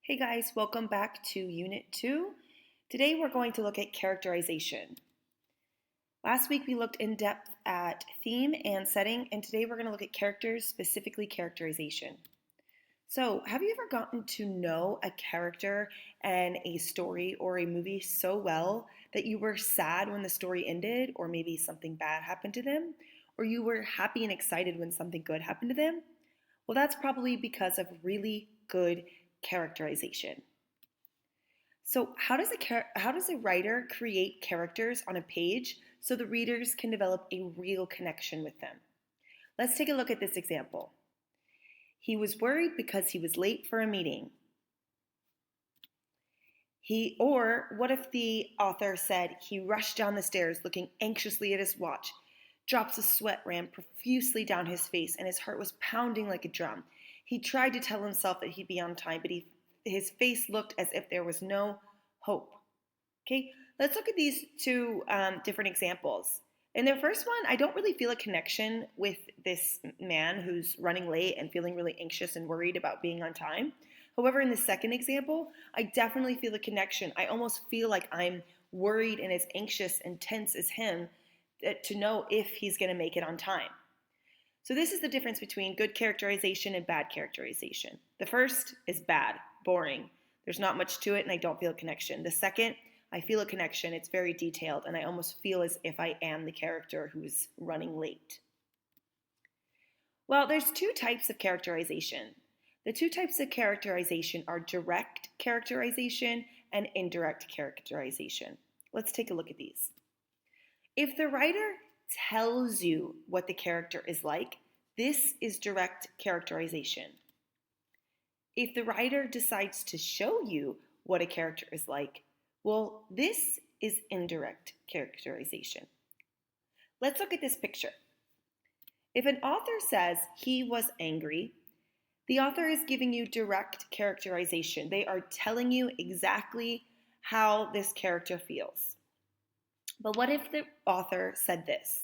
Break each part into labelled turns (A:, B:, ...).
A: Hey guys, welcome back to Unit 2. Today we're going to look at characterization. Last week we looked in depth at theme and setting, and today we're going to look at characters, specifically characterization. So, have you ever gotten to know a character and a story or a movie so well that you were sad when the story ended, or maybe something bad happened to them, or you were happy and excited when something good happened to them? Well, that's probably because of really good characterization. So, how does a writer create characters on a page so the readers can develop a real connection with them? Let's take a look at this example. He was worried because he was late for a meeting. Or what if the author said he rushed down the stairs looking anxiously at his watch? Drops of sweat ran profusely down his face and his heart was pounding like a drum. He tried to tell himself that he'd be on time, but his face looked as if there was no hope. Okay, let's look at these two different examples. In the first one, I don't really feel a connection with this man who's running late and feeling really anxious and worried about being on time. However, in the second example, I definitely feel a connection. I almost feel like I'm worried and as anxious and tense as him to know if he's going to make it on time. So this is the difference between good characterization and bad characterization. The first is bad, boring. There's not much to it and I don't feel a connection. The second, I feel a connection. It's very detailed and I almost feel as if I am the character who's running late. Well, there's two types of characterization. The two types of characterization are direct characterization and indirect characterization. Let's take a look at these. If the writer tells you what the character is like, this is direct characterization. If the writer decides to show you what a character is like, well, this is indirect characterization. Let's look at this picture. If an author says he was angry, the author is giving you direct characterization. They are telling you exactly how this character feels. But what if the author said this?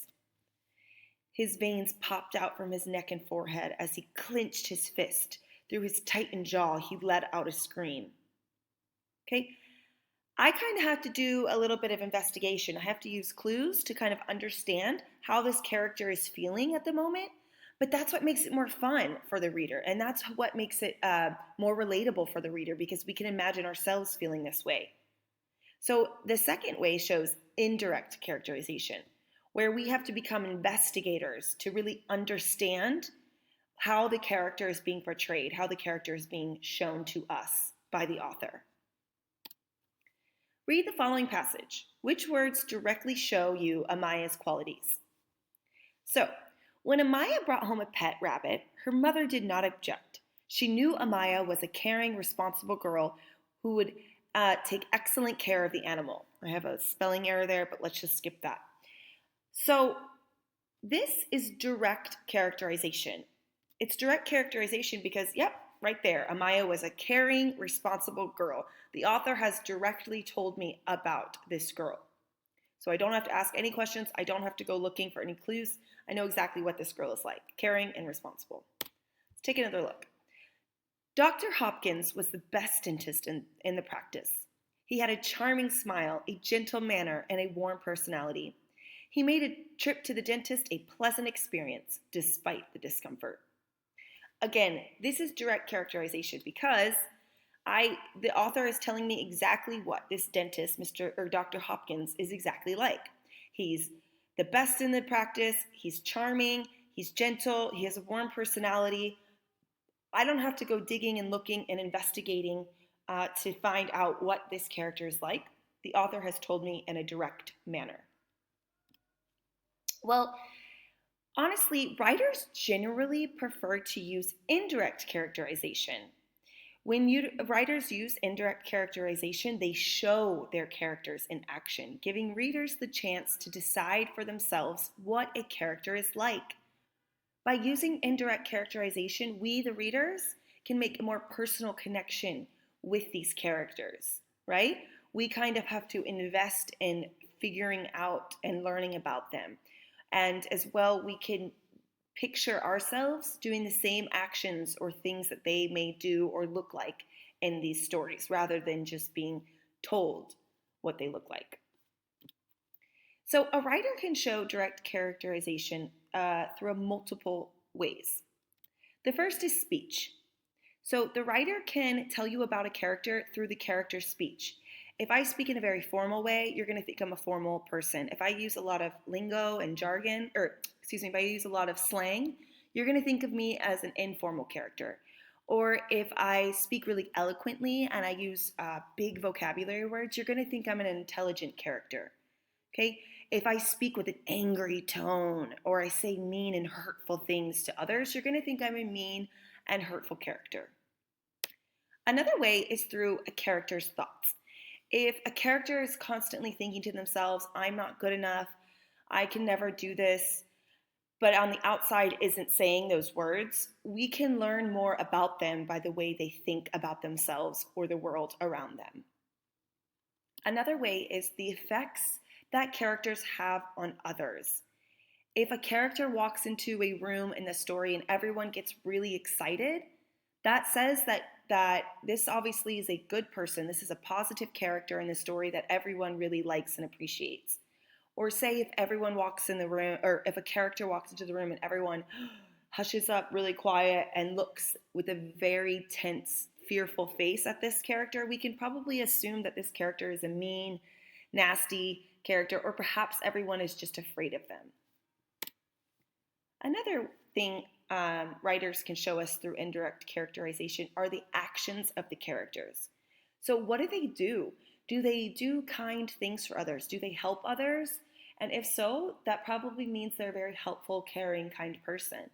A: His veins popped out from his neck and forehead as he clenched his fist. Through his tightened jaw, he let out a scream. Okay? I kind of have to do a little bit of investigation. I have to use clues to kind of understand how this character is feeling at the moment. But that's what makes it more fun for the reader. And that's what makes it more relatable for the reader because we can imagine ourselves feeling this way. So the second way shows indirect characterization, where we have to become investigators to really understand how the character is being portrayed, how the character is being shown to us by the author. Read the following passage. Which words directly show you Amaya's qualities? So, when Amaya brought home a pet rabbit, her mother did not object. She knew Amaya was a caring, responsible girl who would take excellent care of the animal. I have a spelling error there, but let's just skip that. So, this is direct characterization. It's direct characterization because, yep, right there, Amaya was a caring, responsible girl. The author has directly told me about this girl. So I don't have to ask any questions. I don't have to go looking for any clues. I know exactly what this girl is like, caring and responsible. Let's take another look. Dr. Hopkins was the best dentist in the practice. He had a charming smile, a gentle manner, and a warm personality. He made a trip to the dentist a pleasant experience, despite the discomfort. Again, this is direct characterization because the author is telling me exactly what this dentist, Dr. Hopkins, is exactly like. He's the best in the practice, he's charming, he's gentle, he has a warm personality. I don't have to go digging and looking and investigating to find out what this character is like. The author has told me in a direct manner. Well, honestly, writers generally prefer to use indirect characterization. When writers use indirect characterization, they show their characters in action, giving readers the chance to decide for themselves what a character is like. By using indirect characterization, we, the readers, can make a more personal connection with these characters, right? We kind of have to invest in figuring out and learning about them. And as well, we can picture ourselves doing the same actions or things that they may do or look like in these stories rather than just being told what they look like. So a writer can show direct characterization through multiple ways. The first is speech. So the writer can tell you about a character through the character's speech. If I speak in a very formal way, you're going to think I'm a formal person. If I use a lot of lingo and jargon, or excuse me, if I use a lot of slang, you're going to think of me as an informal character. Or if I speak really eloquently and I use big vocabulary words, you're going to think I'm an intelligent character. Okay? If I speak with an angry tone or I say mean and hurtful things to others, you're going to think I'm a mean and hurtful character. Another way is through a character's thoughts. If a character is constantly thinking to themselves, I'm not good enough, I can never do this, but on the outside isn't saying those words, we can learn more about them by the way they think about themselves or the world around them. Another way is the effects that characters have on others. If a character walks into a room in the story and everyone gets really excited, that says that this obviously is a good person. This is a positive character in the story that everyone really likes and appreciates. Or say if everyone walks in the room, or if a character walks into the room and everyone hushes up really quiet and looks with a very tense, fearful face at this character, we can probably assume that this character is a mean, nasty character, or perhaps everyone is just afraid of them. Another thing writers can show us through indirect characterization are the actions of the characters. So what do they do? Do they do kind things for others? Do they help others? And if so, that probably means they're a very helpful, caring, kind person.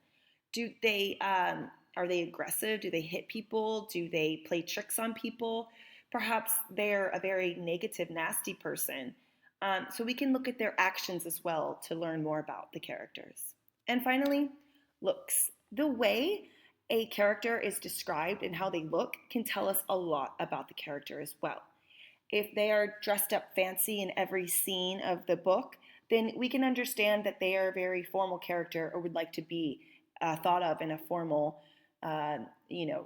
A: Are they aggressive? Do they hit people? Do they play tricks on people? Perhaps they're a very negative, nasty person. So we can look at their actions as well to learn more about the characters. And finally, looks. The way a character is described and how they look can tell us a lot about the character as well. If they are dressed up fancy in every scene of the book, then we can understand that they are a very formal character or would like to be thought of in a formal,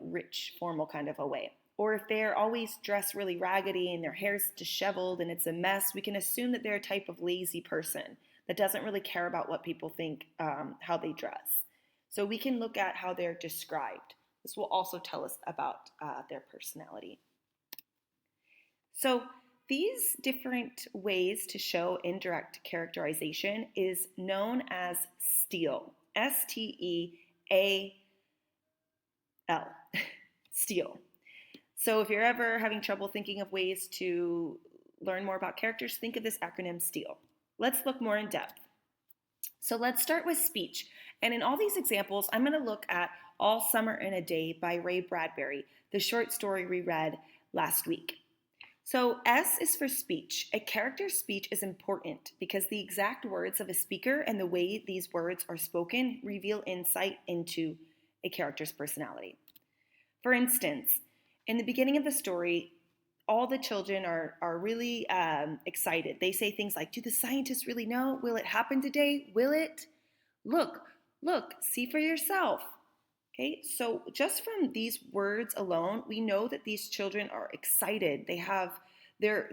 A: rich, formal kind of a way. Or if they're always dressed really raggedy and their hair's disheveled and it's a mess, we can assume that they're a type of lazy person that doesn't really care about what people think, how they dress. So we can look at how they're described. This will also tell us about their personality. So these different ways to show indirect characterization is known as STEAL. S-T-E-A-L. STEAL. So if you're ever having trouble thinking of ways to learn more about characters, think of this acronym STEAL. Let's look more in depth. So let's start with speech. And in all these examples, I'm going to look at All Summer in a Day by Ray Bradbury, the short story we read last week. So S is for speech. A character's speech is important because the exact words of a speaker and the way these words are spoken reveal insight into a character's personality. For instance, in the beginning of the story, all the children are really excited. They say things like, do the scientists really know? Will it happen today? Will it? Look, see for yourself. Okay, so just from these words alone, we know that these children are excited. They're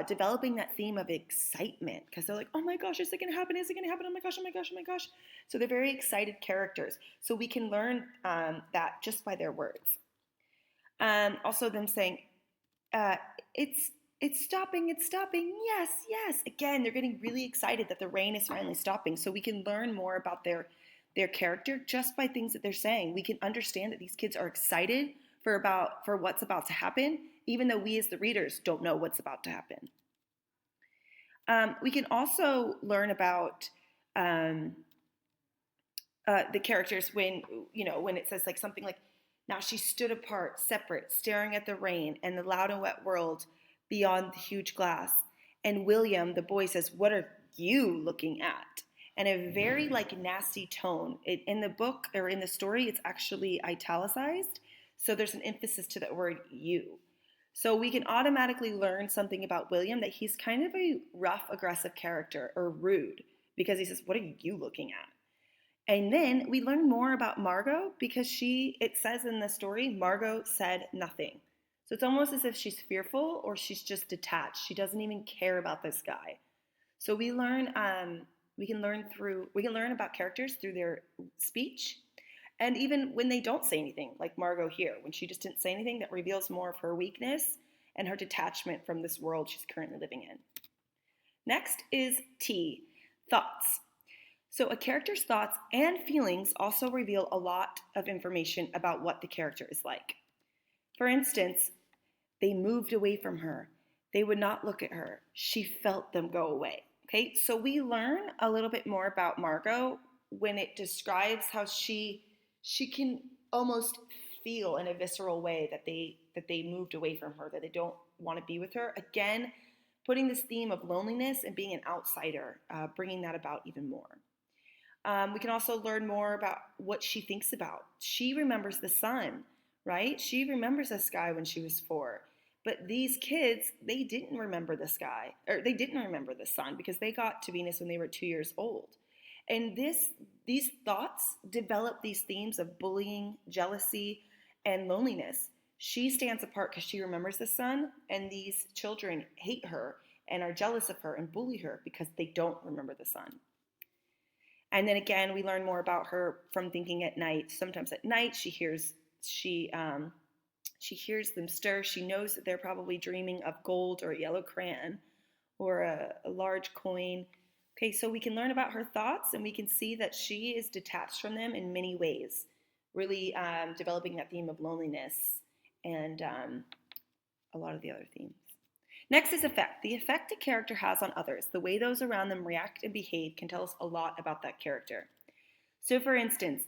A: developing that theme of excitement because they're like, oh my gosh, is it going to happen? Is it going to happen? Oh my gosh, oh my gosh, oh my gosh. So they're very excited characters. So we can learn that just by their words. Also them saying, it's stopping, yes. Again, they're getting really excited that the rain is finally stopping. So we can learn more about their character just by things that they're saying. We can understand that these kids are excited for what's about to happen, even though we as the readers don't know what's about to happen. We can also learn about the characters when it says like something like, now she stood apart, separate, staring at the rain and the loud and wet world beyond the huge glass. And William, the boy, says, what are you looking at? And a very nasty tone. In the book or in the story, it's actually italicized. So there's an emphasis to that word you. So we can automatically learn something about William, that he's kind of a rough, aggressive character or rude because he says, what are you looking at? And then we learn more about Margot because it says in the story, Margot said nothing. So it's almost as if she's fearful or she's just detached. She doesn't even care about this guy. So we can learn about characters through their speech, and even when they don't say anything, like Margot here, when she just didn't say anything, that reveals more of her weakness and her detachment from this world she's currently living in. Next is T, thoughts. So a character's thoughts and feelings also reveal a lot of information about what the character is like. For instance, they moved away from her. They would not look at her. She felt them go away. Okay, so we learn a little bit more about Margot when it describes how she can almost feel in a visceral way that they moved away from her, that they don't want to be with her. Again, putting this theme of loneliness and being an outsider, bringing that about even more. We can also learn more about what she thinks about. She remembers the sun, right? She remembers the sky when she was 4. But these kids, they didn't remember the sky, or they didn't remember the sun because they got to Venus when they were 2 years old. And these thoughts develop these themes of bullying, jealousy, and loneliness. She stands apart because she remembers the sun, and these children hate her and are jealous of her and bully her because they don't remember the sun. And then again, we learn more about her from thinking at night. Sometimes at night, she hears them stir. She knows that they're probably dreaming of gold or a yellow crayon or a large coin. Okay, so we can learn about her thoughts, and we can see that she is detached from them in many ways, really developing that theme of loneliness and a lot of the other themes. Next is effect. The effect a character has on others, the way those around them react and behave, can tell us a lot about that character. So for instance,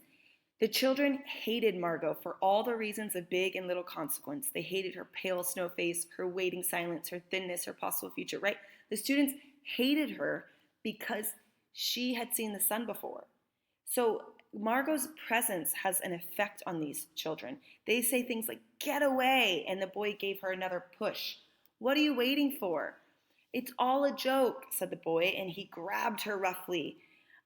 A: the children hated Margot for all the reasons of big and little consequence. They hated her pale snow face, her waiting silence, her thinness, her possible future, right? The students hated her because she had seen the sun before. So Margot's presence has an effect on these children. They say things like, "Get away," and the boy gave her another push. "What are you waiting for?" "It's all a joke," said the boy, and he grabbed her roughly.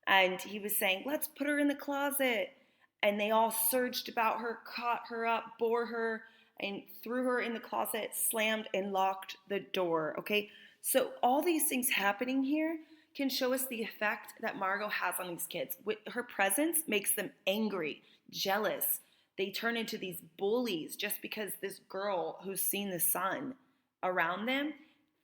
A: And he was saying, "Let's put her in the closet." And they all surged about her, caught her up, bore her, and threw her in the closet, slammed and locked the door, okay? So all these things happening here can show us the effect that Margot has on these kids. Her presence makes them angry, jealous. They turn into these bullies just because this girl who's seen the sun around them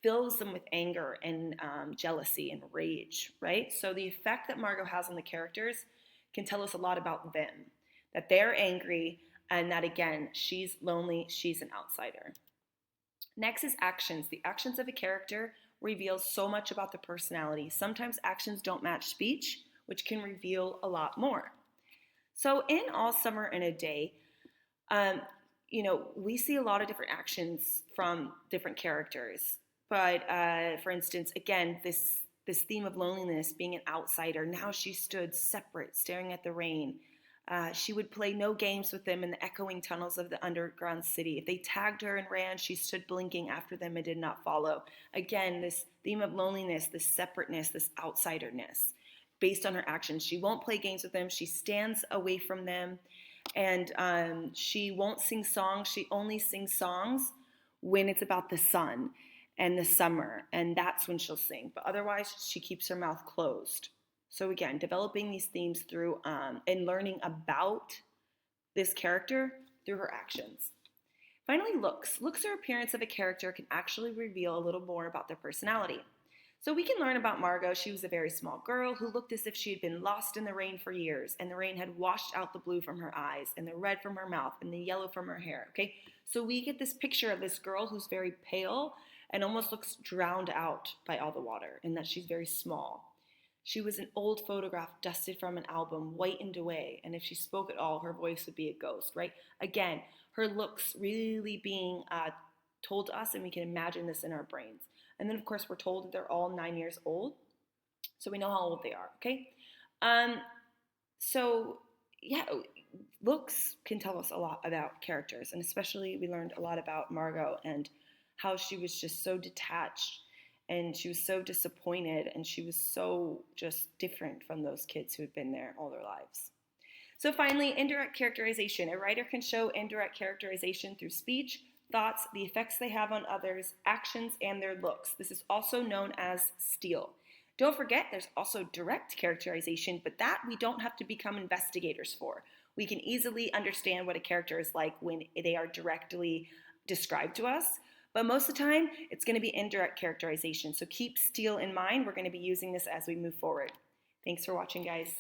A: fills them with anger and jealousy and rage, right? So the effect that Margot has on the characters can tell us a lot about them, that they're angry, and that, again, she's lonely, she's an outsider. Next is actions. The actions of a character reveal so much about the personality. Sometimes actions don't match speech, which can reveal a lot more. So in All Summer in a Day, we see a lot of different actions from different characters. But for instance, again, this theme of loneliness, being an outsider. Now she stood separate, staring at the rain. She would play no games with them in the echoing tunnels of the underground city. If they tagged her and ran, she stood blinking after them and did not follow. Again, this theme of loneliness, this separateness, this outsiderness, based on her actions. She won't play games with them. She stands away from them. And she won't sing songs. She only sings songs when it's about the sun and the summer, and that's when she'll sing. But otherwise, she keeps her mouth closed. So again, developing these themes through and learning about this character through her actions. Finally, looks. Looks or appearance of a character can actually reveal a little more about their personality. So we can learn about Margot. She was a very small girl who looked as if she had been lost in the rain for years, and the rain had washed out the blue from her eyes, and the red from her mouth, and the yellow from her hair, okay? So we get this picture of this girl who's very pale and almost looks drowned out by all the water, and that she's very small. She was an old photograph dusted from an album, whitened away, and if she spoke at all, her voice would be a ghost, right? Again, her looks really being told to us, and we can imagine this in our brains. And then, of course, we're told that they're all 9 years old, so we know how old they are, okay? Looks can tell us a lot about characters, and especially we learned a lot about Margot and how she was just so detached And she was so disappointed, and she was so just different from those kids who had been there all their lives. So finally, indirect characterization. A writer can show indirect characterization through speech, thoughts, the effects they have on others, actions, and their looks. This is also known as steal. Don't forget, there's also direct characterization, but that we don't have to become investigators for. We can easily understand what a character is like when they are directly described to us. But most of the time, it's going to be indirect characterization. So keep steal in mind. We're going to be using this as we move forward. Thanks for watching, guys.